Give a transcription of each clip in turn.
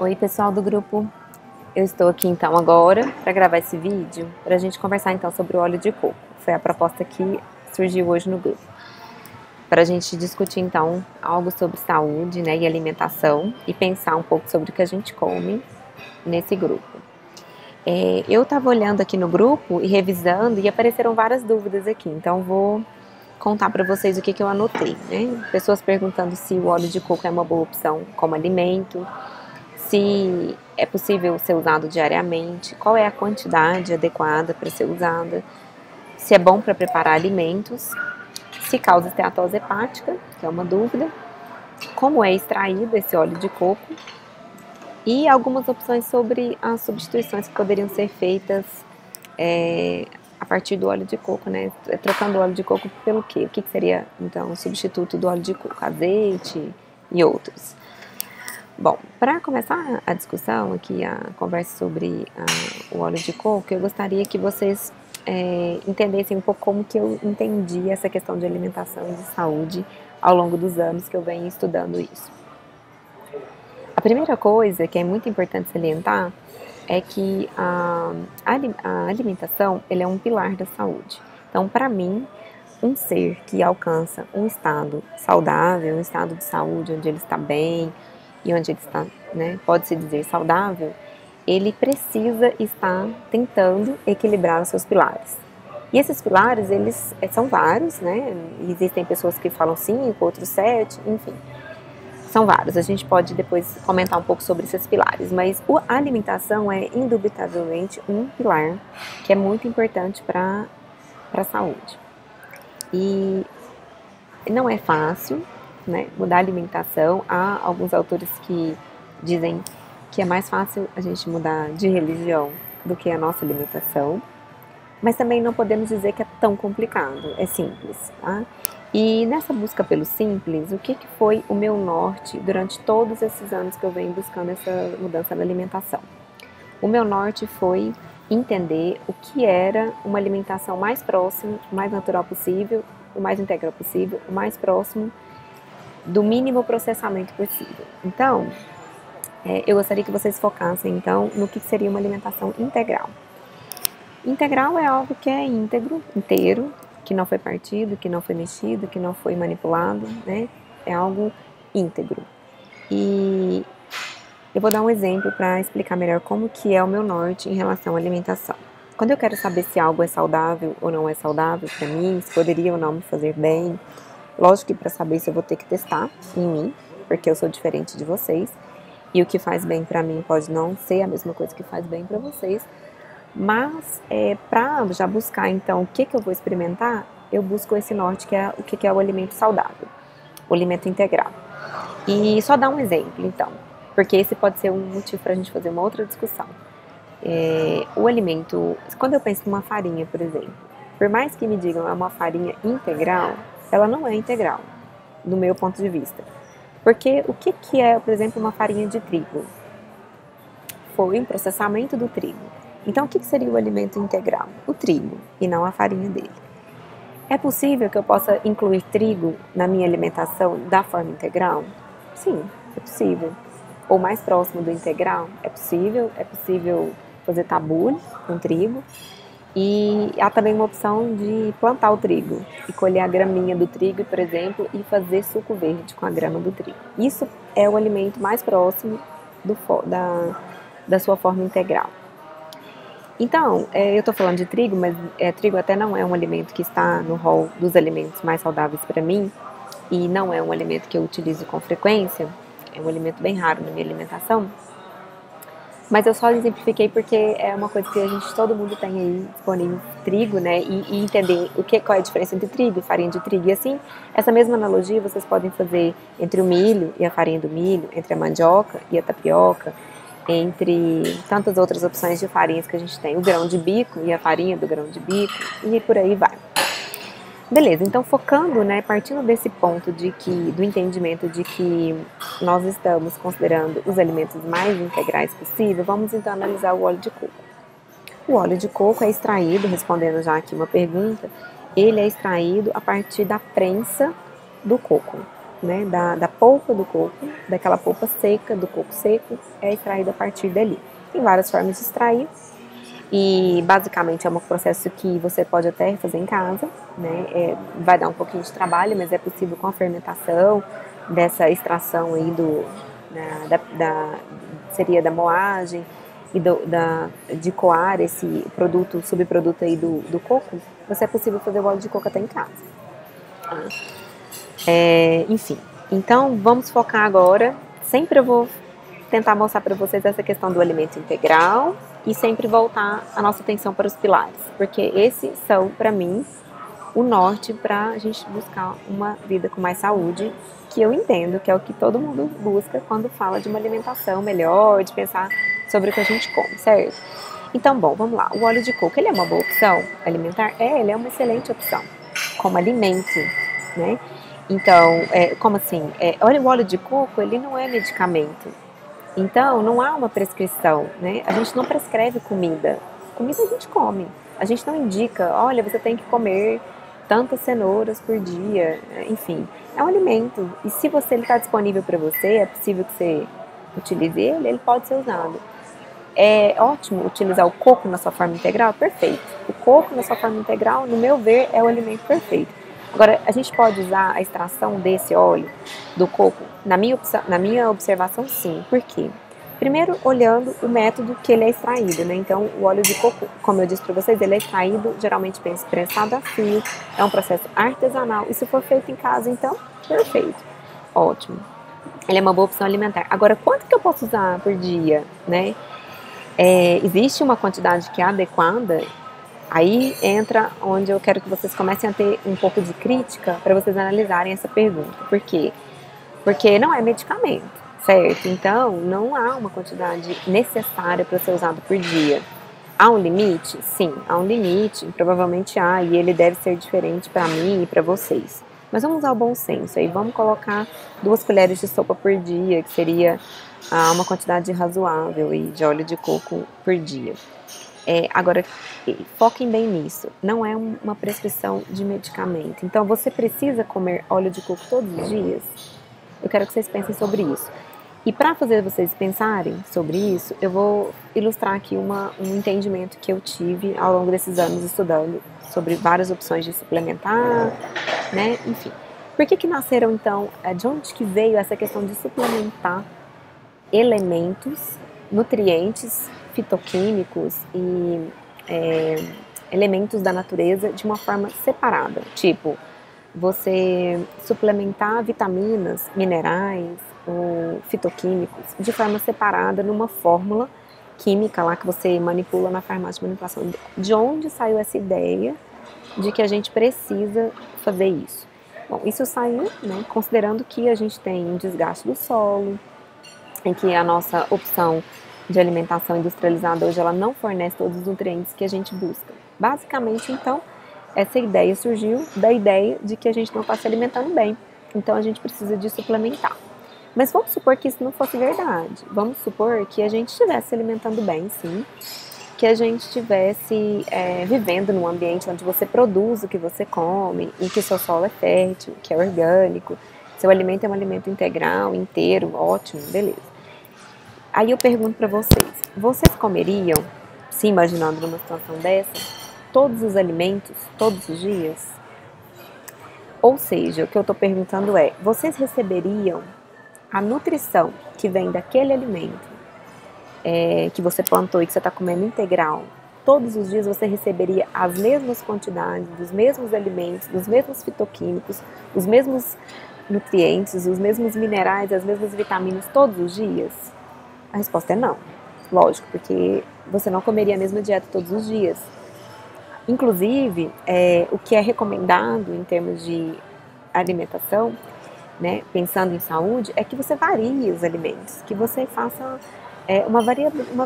Oi, pessoal do grupo. Eu estou aqui então agora para gravar esse vídeo para a gente conversar então sobre o óleo de coco. Foi a proposta que surgiu hoje no grupo. Para a gente discutir então algo sobre saúde, né, e alimentação e pensar um pouco sobre o que a gente come nesse grupo. Eu estava olhando aqui no grupo e revisando e apareceram várias dúvidas aqui, então vou contar para vocês o que eu anotei, né? Pessoas perguntando se o óleo de coco é uma boa opção como alimento, se é possível ser usado diariamente, qual é a quantidade adequada para ser usada, se é bom para preparar alimentos, se causa esteatose hepática, que é uma dúvida, como é extraído esse óleo de coco e algumas opções sobre as substituições que poderiam ser feitas a partir do óleo de coco, né? Trocando o óleo de coco pelo quê? O que seria então o substituto do óleo de coco? Azeite e outros. Bom, para começar a discussão aqui, a conversa sobre o óleo de coco, eu gostaria que vocês entendessem um pouco como que eu entendi essa questão de alimentação e de saúde ao longo dos anos que eu venho estudando isso. A primeira coisa que é muito importante salientar é que a alimentação ele é um pilar da saúde. Então, para mim, um ser que alcança um estado saudável, um estado de saúde onde ele está bem e onde ele está, né, pode-se dizer saudável, ele precisa estar tentando equilibrar os seus pilares. E esses pilares, eles são vários, né? Existem pessoas que falam 5, outros 7, enfim. São vários, a gente pode depois comentar um pouco sobre esses pilares, mas a alimentação é indubitavelmente um pilar que é muito importante para a saúde. E não é fácil, né, mudar a alimentação. Há alguns autores que dizem que é mais fácil a gente mudar de religião do que a nossa alimentação, mas também não podemos dizer que é tão complicado, é simples, tá? E nessa busca pelo simples, o que foi o meu norte durante todos esses anos que eu venho buscando essa mudança na alimentação? O meu norte foi entender o que era uma alimentação mais próxima, o mais natural possível, o mais integral possível, o mais próximo do mínimo processamento possível. Então, eu gostaria que vocês focassem então no que seria uma alimentação integral. Integral é algo que é íntegro, inteiro, que não foi partido, que não foi mexido, que não foi manipulado, né? É algo íntegro. E eu vou dar um exemplo para explicar melhor como que é o meu norte em relação à alimentação. Quando eu quero saber se algo é saudável ou não é saudável para mim, se poderia ou não me fazer bem, lógico que para saber isso eu vou ter que testar em mim, porque eu sou diferente de vocês, e o que faz bem para mim pode não ser a mesma coisa que faz bem para vocês. Mas para já buscar então o que eu vou experimentar, eu busco esse norte que é o que é o alimento saudável, o alimento integral. E só dar um exemplo então, porque esse pode ser um motivo para a gente fazer uma outra discussão. O alimento, quando eu penso numa farinha, por exemplo, por mais que me digam é uma farinha integral, ela não é integral, do meu ponto de vista. Porque o que é, por exemplo, uma farinha de trigo? Foi um processamento do trigo. Então, o que seria o alimento integral? O trigo, e não a farinha dele. É possível que eu possa incluir trigo na minha alimentação da forma integral? Sim, é possível. Ou mais próximo do integral? É possível fazer tabule com trigo. E há também uma opção de plantar o trigo e colher a graminha do trigo, por exemplo, e fazer suco verde com a grama do trigo. Isso é o alimento mais próximo da sua forma integral. Então, eu estou falando de trigo, mas trigo até não é um alimento que está no rol dos alimentos mais saudáveis para mim, e não é um alimento que eu utilizo com frequência, é um alimento bem raro na minha alimentação, mas eu só exemplifiquei porque é uma coisa que todo mundo tem aí disponível, trigo, né, e entender qual é a diferença entre trigo e farinha de trigo, e assim, essa mesma analogia vocês podem fazer entre o milho e a farinha do milho, entre a mandioca e a tapioca, entre tantas outras opções de farinhas que a gente tem, o grão de bico e a farinha do grão de bico, e por aí vai. Beleza, então focando, né, partindo desse ponto do entendimento de que nós estamos considerando os alimentos mais integrais possível, vamos então analisar o óleo de coco. O óleo de coco é extraído, respondendo já aqui uma pergunta, ele é extraído a partir da prensa do coco, né, da polpa do coco, daquela polpa seca, do coco seco, é extraído a partir dali. Tem várias formas de extrair e basicamente é um processo que você pode até fazer em casa, né, vai dar um pouquinho de trabalho, mas é possível com a fermentação dessa extração aí seria da moagem e de coar esse produto, subproduto aí do coco, você é possível fazer o óleo de coco até em casa. Enfim, então vamos focar agora, sempre eu vou tentar mostrar para vocês essa questão do alimento integral e sempre voltar a nossa atenção para os pilares, porque esses são, para mim, o norte para a gente buscar uma vida com mais saúde, que eu entendo que é o que todo mundo busca quando fala de uma alimentação melhor, de pensar sobre o que a gente come, certo? Então, bom, vamos lá. O óleo de coco, ele é uma boa opção alimentar? Ele é uma excelente opção como alimento, né? Então, como assim? Olha, o óleo de coco, ele não é medicamento. Então, não há uma prescrição, né? A gente não prescreve comida. Comida a gente come. A gente não indica, olha, você tem que comer tantas cenouras por dia. Enfim, é um alimento. E se ele está disponível para você, é possível que você utilize ele pode ser usado. É ótimo utilizar o coco na sua forma integral? Perfeito. O coco na sua forma integral, no meu ver, é o alimento perfeito. Agora, a gente pode usar a extração desse óleo do coco? Na minha observação, sim. Por quê? Primeiro, olhando o método que ele é extraído, né? Então, o óleo de coco, como eu disse para vocês, ele é extraído geralmente prensado a fio, é um processo artesanal. E se for feito em casa, então, perfeito. Ótimo. Ele é uma boa opção alimentar. Agora, quanto que eu posso usar por dia, né? Existe uma quantidade que é adequada. Aí entra onde eu quero que vocês comecem a ter um pouco de crítica para vocês analisarem essa pergunta. Por quê? Porque não é medicamento, certo? Então, não há uma quantidade necessária para ser usado por dia. Há um limite? Sim, há um limite, provavelmente há, e ele deve ser diferente para mim e para vocês. Mas vamos usar o bom senso aí, vamos colocar 2 colheres de sopa por dia, que seria uma quantidade razoável aí de óleo de coco por dia. Agora, foquem bem nisso, não é uma prescrição de medicamento. Então, você precisa comer óleo de coco todos os dias? Eu quero que vocês pensem sobre isso. E para fazer vocês pensarem sobre isso, eu vou ilustrar aqui um entendimento que eu tive ao longo desses anos estudando sobre várias opções de suplementar, né? Enfim. Por que nasceram, então, de onde que veio essa questão de suplementar elementos, nutrientes, fitoquímicos e elementos da natureza de uma forma separada? Tipo, você suplementar vitaminas, minerais ou fitoquímicos de forma separada numa fórmula química lá que você manipula na farmácia de manipulação. De onde saiu essa ideia de que a gente precisa fazer isso? Bom, isso saiu, né, considerando que a gente tem um desgaste do solo, em que a nossa opção de alimentação industrializada hoje ela não fornece todos os nutrientes que a gente busca. Basicamente, então, essa ideia surgiu da ideia de que a gente não está se alimentando bem, então a gente precisa de suplementar. Mas vamos supor que isso não fosse verdade. Vamos supor que a gente estivesse se alimentando bem, sim, que a gente estivesse vivendo num ambiente onde você produz o que você come, e que o seu solo é fértil, que é orgânico, seu alimento é um alimento integral, inteiro, ótimo, beleza. Aí eu pergunto para vocês comeriam, se imaginando numa situação dessa, todos os alimentos, todos os dias? Ou seja, o que eu estou perguntando é, vocês receberiam a nutrição que vem daquele alimento que você plantou e que você está comendo integral? Todos os dias você receberia as mesmas quantidades dos mesmos alimentos, dos mesmos fitoquímicos, os mesmos nutrientes, os mesmos minerais, as mesmas vitaminas todos os dias? A resposta é não. Lógico, porque você não comeria a mesma dieta todos os dias. Inclusive, o que é recomendado em termos de alimentação, né, pensando em saúde, é que você varie os alimentos, que você faça uma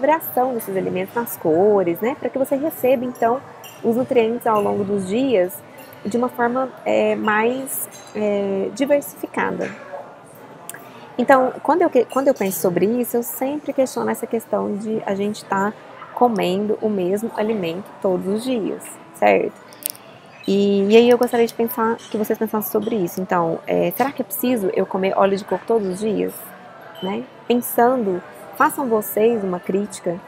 variação desses alimentos nas cores, né, para que você receba, então, os nutrientes ao longo dos dias de uma forma mais diversificada. Então, quando eu penso sobre isso, eu sempre questiono essa questão de a gente estar comendo o mesmo alimento todos os dias, certo? E aí eu gostaria de pensar, que vocês pensassem sobre isso. Então, será que é preciso eu comer óleo de coco todos os dias? Né? Pensando, façam vocês uma crítica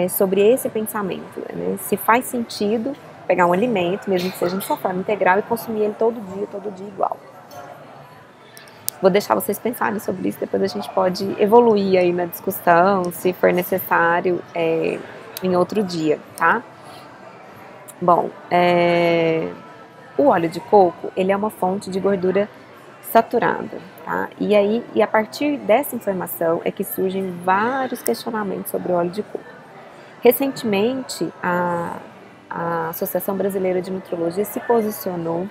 sobre esse pensamento. Né? Se faz sentido pegar um alimento, mesmo que seja de sua forma integral, e consumir ele todo dia igual. Vou deixar vocês pensarem sobre isso, depois a gente pode evoluir aí na discussão, se for necessário, em outro dia, tá? Bom, o óleo de coco, ele é uma fonte de gordura saturada, tá? E a partir dessa informação é que surgem vários questionamentos sobre o óleo de coco. Recentemente, a Associação Brasileira de Nutrologia se posicionou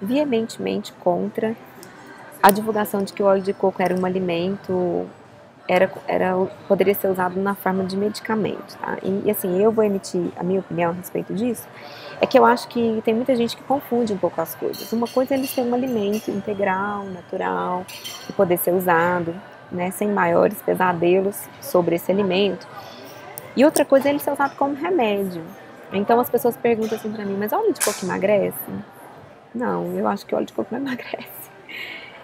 veementemente contra a divulgação de que o óleo de coco era um alimento, poderia ser usado na forma de medicamento, tá? E assim, eu vou emitir a minha opinião a respeito disso, é que eu acho que tem muita gente que confunde um pouco as coisas. Uma coisa é ele ser um alimento integral, natural, e poder ser usado, né, sem maiores pesadelos sobre esse alimento. E outra coisa é ele ser usado como remédio. Então as pessoas perguntam assim pra mim, mas óleo de coco emagrece? Não, eu acho que óleo de coco não emagrece.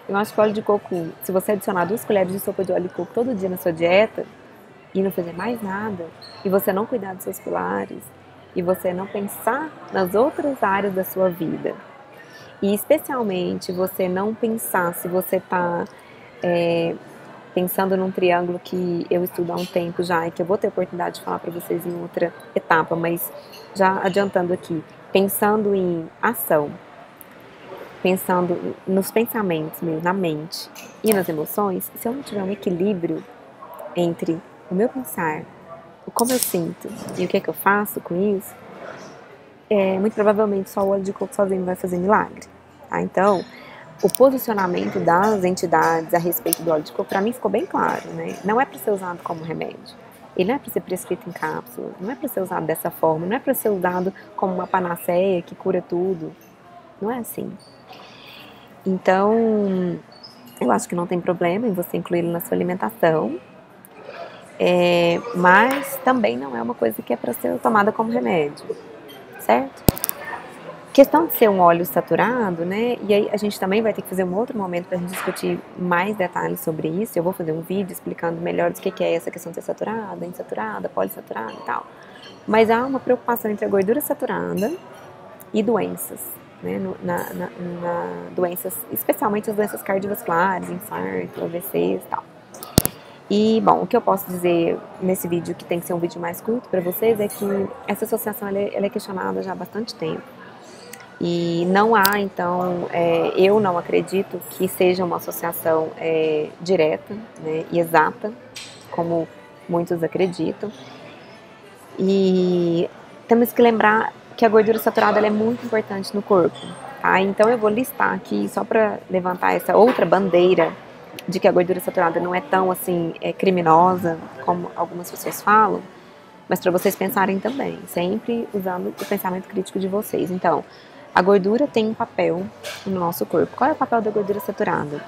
Eu acho que óleo de coco, se você adicionar 2 colheres de sopa de óleo de coco todo dia na sua dieta e não fazer mais nada, e você não cuidar dos seus pilares, e você não pensar nas outras áreas da sua vida, e especialmente você não pensar se você está pensando num triângulo que eu estudo há um tempo já e que eu vou ter a oportunidade de falar para vocês em outra etapa, mas já adiantando aqui, pensando em ação, pensando nos pensamentos mesmo, na mente e nas emoções, se eu não tiver um equilíbrio entre o meu pensar, o como eu sinto e o que é que eu faço com isso, muito provavelmente só o óleo de coco sozinho vai fazer milagre, tá? Então, o posicionamento das entidades a respeito do óleo de coco, para mim ficou bem claro, né? Não é para ser usado como remédio. Ele não é para ser prescrito em cápsula, não é para ser usado dessa forma, não é para ser usado como uma panaceia que cura tudo. Não é assim. Então, eu acho que não tem problema em você incluí-lo na sua alimentação, mas também não é uma coisa que é para ser tomada como remédio, certo? Questão de ser um óleo saturado, né? E aí a gente também vai ter que fazer um outro momento para a gente discutir mais detalhes sobre isso. Eu vou fazer um vídeo explicando melhor o que é essa questão de ser saturada, insaturada, polissaturada e tal. Mas há uma preocupação entre a gordura saturada e doenças, né? Doenças, especialmente as doenças cardiovasculares, infarto, AVCs e tal. E, bom, o que eu posso dizer nesse vídeo, que tem que ser um vídeo mais curto para vocês, é que essa associação ela é questionada já há bastante tempo. E não há, então, eu não acredito que seja uma associação direta, né, e exata, como muitos acreditam. E temos que lembrar que a gordura saturada ela é muito importante no corpo, tá? Então eu vou listar aqui, só para levantar essa outra bandeira de que a gordura saturada não é tão assim criminosa como algumas pessoas falam, mas para vocês pensarem também, sempre usando o pensamento crítico de vocês. Então, a gordura tem um papel no nosso corpo. Qual é o papel da gordura saturada?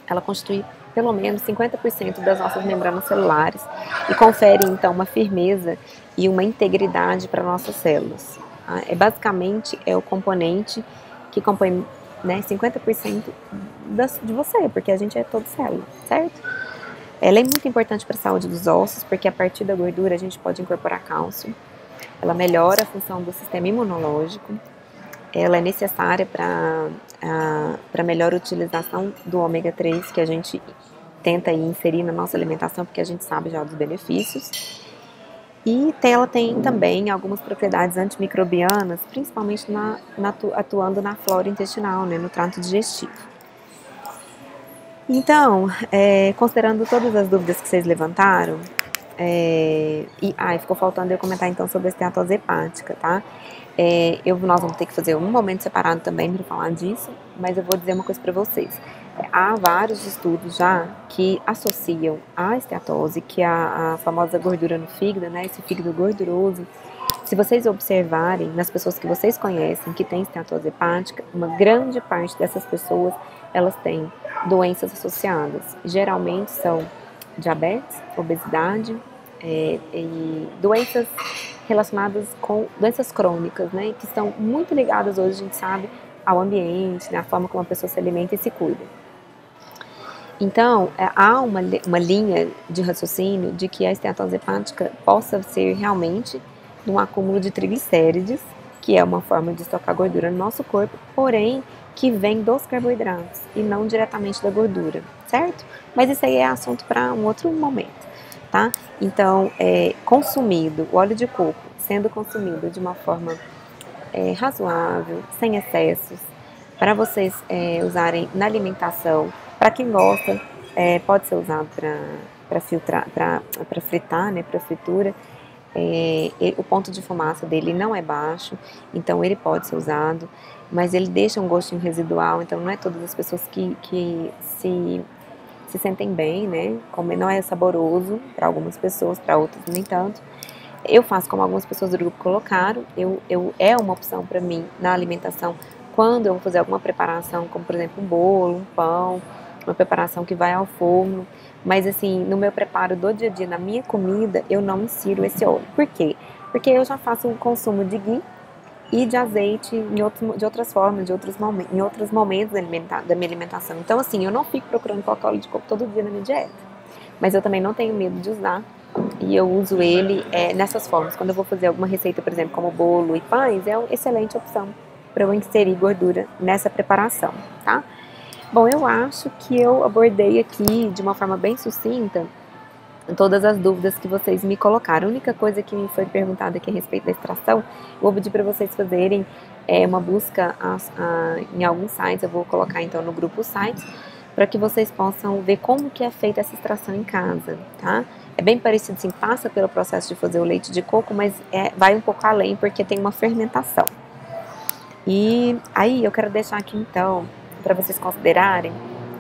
Ela constitui pelo menos 50% das nossas membranas celulares e confere então uma firmeza e uma integridade para nossas células. Basicamente o componente que compõe, né, 50% de você, porque a gente é todo célula, certo? Ela é muito importante para a saúde dos ossos, porque a partir da gordura a gente pode incorporar cálcio. Ela melhora a função do sistema imunológico. Ela é necessária para melhor utilização do ômega 3, que a gente tenta inserir na nossa alimentação, porque a gente sabe já dos benefícios. E ela tem também algumas propriedades antimicrobianas, principalmente atuando na flora intestinal, né, no trato digestivo. Então, considerando todas as dúvidas que vocês levantaram, ficou faltando eu comentar então sobre a esteatose hepática, tá? Nós vamos ter que fazer um momento separado também para falar disso, mas eu vou dizer uma coisa para vocês. Há vários estudos já que associam a esteatose, que é a famosa gordura no fígado, né, esse fígado gorduroso. Se vocês observarem nas pessoas que vocês conhecem que têm esteatose hepática, uma grande parte dessas pessoas, elas têm doenças associadas. Geralmente são diabetes, obesidade e doenças relacionadas com doenças crônicas, né, que estão muito ligadas hoje, a gente sabe, ao ambiente, né, a forma como a pessoa se alimenta e se cuida. Então, há uma linha de raciocínio de que a esteatose hepática possa ser realmente um acúmulo de triglicérides, que é uma forma de estocar gordura no nosso corpo, porém que vem dos carboidratos e não diretamente da gordura, certo? Mas isso aí é assunto para um outro momento, tá? Então, consumido, o óleo de coco sendo consumido de uma forma razoável, sem excessos, para vocês usarem na alimentação. Para quem gosta, pode ser usado para filtrar, para fritar, né, para fritura. O ponto de fumaça dele não é baixo, então ele pode ser usado, mas ele deixa um gostinho residual, então não é todas as pessoas que se sentem bem, né? Como não é saboroso para algumas pessoas, para outras nem tanto. Eu faço como algumas pessoas do grupo colocaram, é uma opção para mim na alimentação quando eu vou fazer alguma preparação, como por exemplo um bolo, um pão, uma preparação que vai ao forno. Mas assim, no meu preparo do dia a dia, na minha comida, eu não insiro esse óleo. Por quê? Porque eu já faço um consumo de ghee e de azeite de outras formas, em outros momentos da minha alimentação. Então assim, eu não fico procurando colocar óleo de coco todo dia na minha dieta. Mas eu também não tenho medo de usar. E eu uso ele nessas formas. Quando eu vou fazer alguma receita, por exemplo, como bolo e pães, é uma excelente opção para eu inserir gordura nessa preparação, tá? Bom, eu acho que eu abordei aqui de uma forma bem sucinta todas as dúvidas que vocês me colocaram. A única coisa que me foi perguntada aqui a respeito da extração, eu vou pedir para vocês fazerem uma busca em alguns sites, eu vou colocar então no grupo os sites, para que vocês possam ver como que é feita essa extração em casa, tá? É bem parecido, sim, passa pelo processo de fazer o leite de coco, mas vai um pouco além porque tem uma fermentação. E aí eu quero deixar aqui então, para vocês considerarem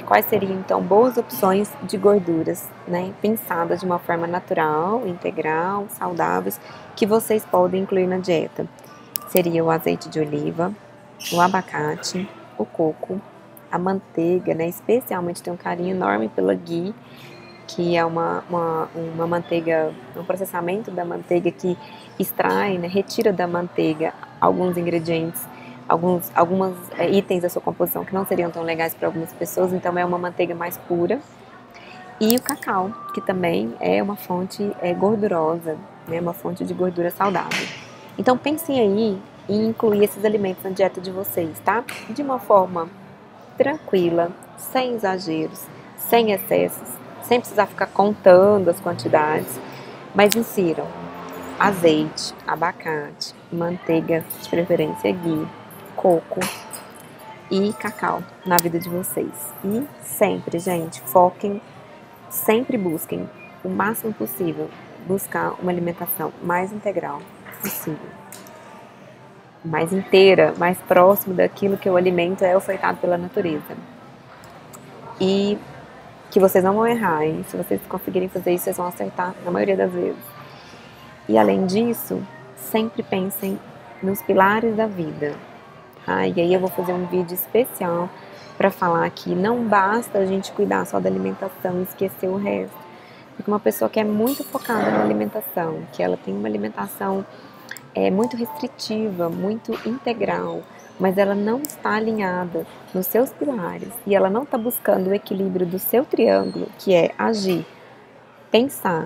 quais seriam então boas opções de gorduras, né, pensadas de uma forma natural, integral, saudáveis, que vocês podem incluir na dieta. Seria o azeite de oliva, o abacate, o coco, a manteiga, né, especialmente tenho um carinho enorme pela ghee, que é uma manteiga, um processamento da manteiga que extrai, né, retira da manteiga alguns ingredientes, alguns itens da sua composição que não seriam tão legais para algumas pessoas, então é uma manteiga mais pura. E o cacau, que também é uma fonte gordurosa, né, uma fonte de gordura saudável. Então pensem aí em incluir esses alimentos na dieta de vocês, tá? De uma forma tranquila, sem exageros, sem excessos, sem precisar ficar contando as quantidades, mas insiram azeite, abacate, manteiga, de preferência ghee, coco e cacau na vida de vocês. E sempre, gente, foquem, sempre busquem o máximo possível buscar uma alimentação mais integral possível, mais inteira, mais próximo daquilo que o alimento é ofertado pela natureza. E que vocês não vão errar, hein? Se vocês conseguirem fazer isso, vocês vão acertar na maioria das vezes. E além disso, sempre pensem nos pilares da vida. Tá? E aí eu vou fazer um vídeo especial para falar que não basta a gente cuidar só da alimentação e esquecer o resto. Porque uma pessoa que é muito focada na alimentação, que ela tem uma alimentação muito restritiva, muito integral, mas ela não está alinhada nos seus pilares e ela não está buscando o equilíbrio do seu triângulo, que é agir, pensar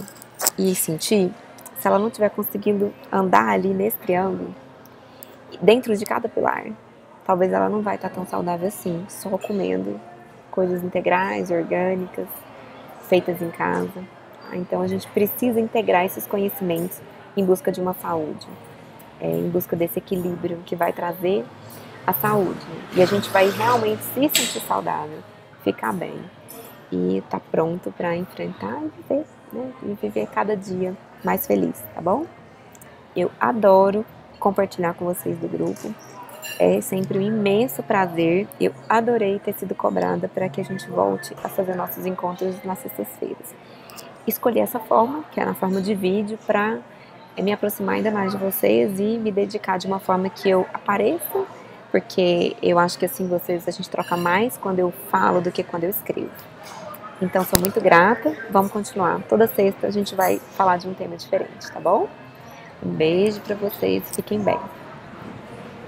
e sentir, se ela não estiver conseguindo andar ali nesse triângulo, dentro de cada pilar, talvez ela não vai estar tão saudável assim, só comendo coisas integrais, orgânicas, feitas em casa. Então a gente precisa integrar esses conhecimentos em busca de uma saúde, em busca desse equilíbrio que vai trazer a saúde. E a gente vai realmente se sentir saudável, ficar bem e estar pronto para enfrentar e viver, né? E viver cada dia mais feliz, tá bom? Eu adoro compartilhar com vocês do grupo. É sempre um imenso prazer. Eu adorei ter sido cobrada para que a gente volte a fazer nossos encontros nas sextas-feiras. Escolhi essa forma, que é na forma de vídeo, para me aproximar ainda mais de vocês e me dedicar de uma forma que eu apareça, porque eu acho que assim a gente troca mais quando eu falo do que quando eu escrevo. Então sou muito grata, vamos continuar. Toda sexta a gente vai falar de um tema diferente, tá bom? Um beijo pra vocês, fiquem bem.